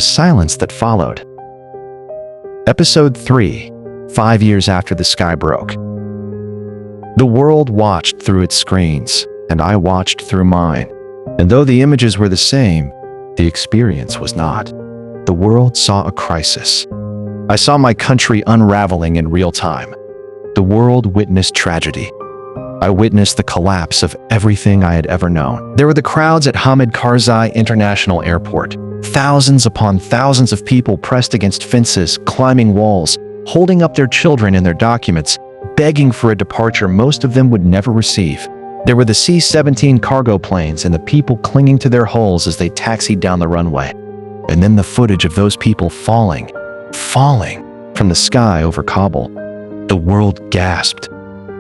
silence that followed. Episode 3, 5 years after the sky broke. The world watched through its screens, and I watched through mine. And though the images were the same, the experience was not. The world saw a crisis. I saw my country unraveling in real time. The world witnessed tragedy. I witnessed the collapse of everything I had ever known. There were the crowds at Hamid Karzai International Airport. Thousands upon thousands of people pressed against fences, climbing walls, holding up their children and their documents, begging for a departure most of them would never receive. There were the C-17 cargo planes and the people clinging to their hulls as they taxied down the runway. And then the footage of those people falling from the sky over Kabul. The world gasped.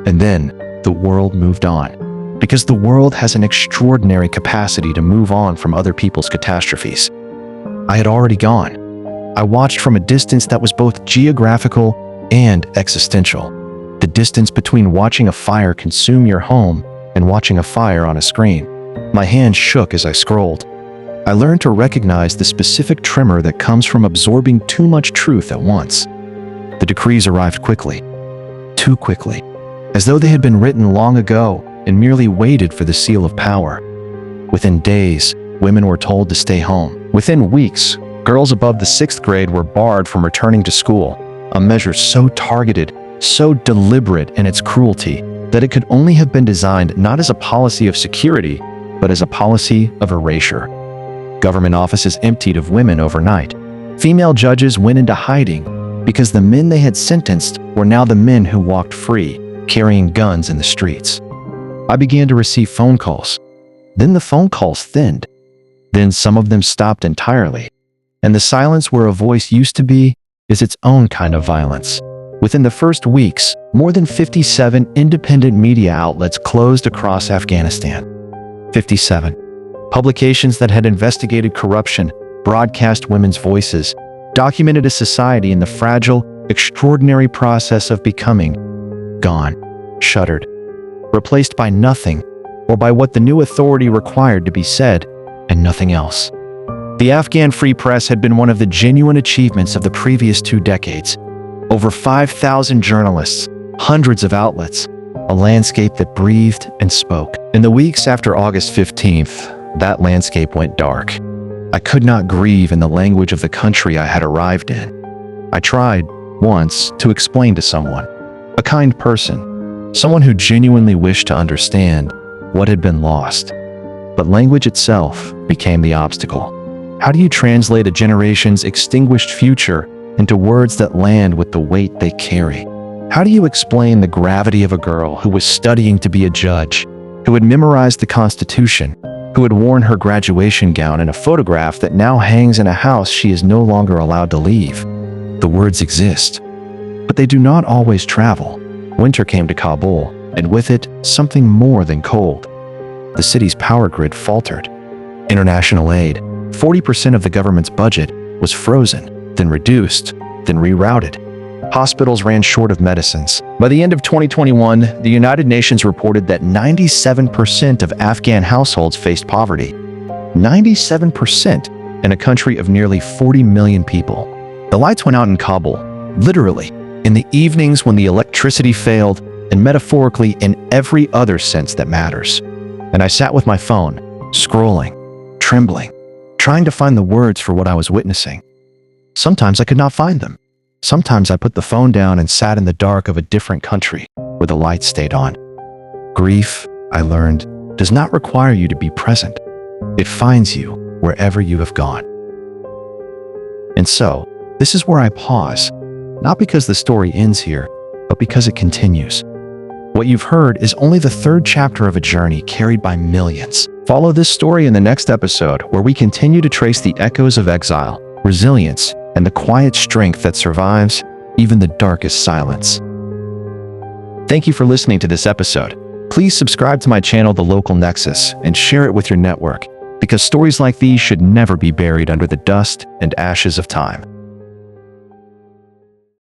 And then the world moved on. Because the world has an extraordinary capacity to move on from other people's catastrophes. I had already gone. I watched from a distance that was both geographical and existential. The distance between watching a fire consume your home and watching a fire on a screen. My hands shook as I scrolled. I learned to recognize the specific tremor that comes from absorbing too much truth at once. The decrees arrived quickly, too quickly, as though they had been written long ago and merely waited for the seal of power. Within days, women were told to stay home. Within weeks, girls above the 6th grade were barred from returning to school, a measure so targeted, so deliberate in its cruelty, that it could only have been designed not as a policy of security, but as a policy of erasure. Government offices emptied of women overnight. Female judges went into hiding because the men they had sentenced were now the men who walked free, carrying guns in the streets. I began to receive phone calls. Then the phone calls thinned. Then some of them stopped entirely. And the silence where a voice used to be is its own kind of violence. Within the first weeks, more than 57 independent media outlets closed across Afghanistan. 57. Publications that had investigated corruption, broadcast women's voices, documented a society in the fragile, extraordinary process of becoming gone, shuttered, replaced by nothing, or by what the new authority required to be said, and nothing else. The Afghan Free Press had been one of the genuine achievements of the previous 2 decades. Over 5,000 journalists, hundreds of outlets, a landscape that breathed and spoke. In the weeks after August 15th, that landscape went dark. I could not grieve in the language of the country I had arrived in. I tried, once, to explain to someone, a kind person, someone who genuinely wished to understand what had been lost. But language itself became the obstacle. How do you translate a generation's extinguished future into words that land with the weight they carry? How do you explain the gravity of a girl who was studying to be a judge, who had memorized the Constitution, who had worn her graduation gown in a photograph that now hangs in a house she is no longer allowed to leave? The words exist, but they do not always travel. Winter came to Kabul, and with it, something more than cold. The city's power grid faltered. International aid, 40% of the government's budget, was frozen, then reduced, then rerouted. Hospitals ran short of medicines. By the end of 2021, the United Nations reported that 97% of Afghan households faced poverty. 97% in a country of nearly 40 million people. The lights went out in Kabul, literally, in the evenings when the electricity failed, and metaphorically in every other sense that matters. And I sat with my phone, scrolling, trembling, trying to find the words for what I was witnessing. Sometimes I could not find them. Sometimes I put the phone down and sat in the dark of a different country where the lights stayed on. Grief, I learned, does not require you to be present. It finds you wherever you have gone. And so, this is where I pause, not because the story ends here, but because it continues. What you've heard is only the 3rd chapter of a journey carried by millions. Follow this story in the next episode, where we continue to trace the echoes of exile, resilience, and the quiet strength that survives even the darkest silence. Thank you for listening to this episode. Please subscribe to my channel, The Local Nexus, and share it with your network, because stories like these should never be buried under the dust and ashes of time.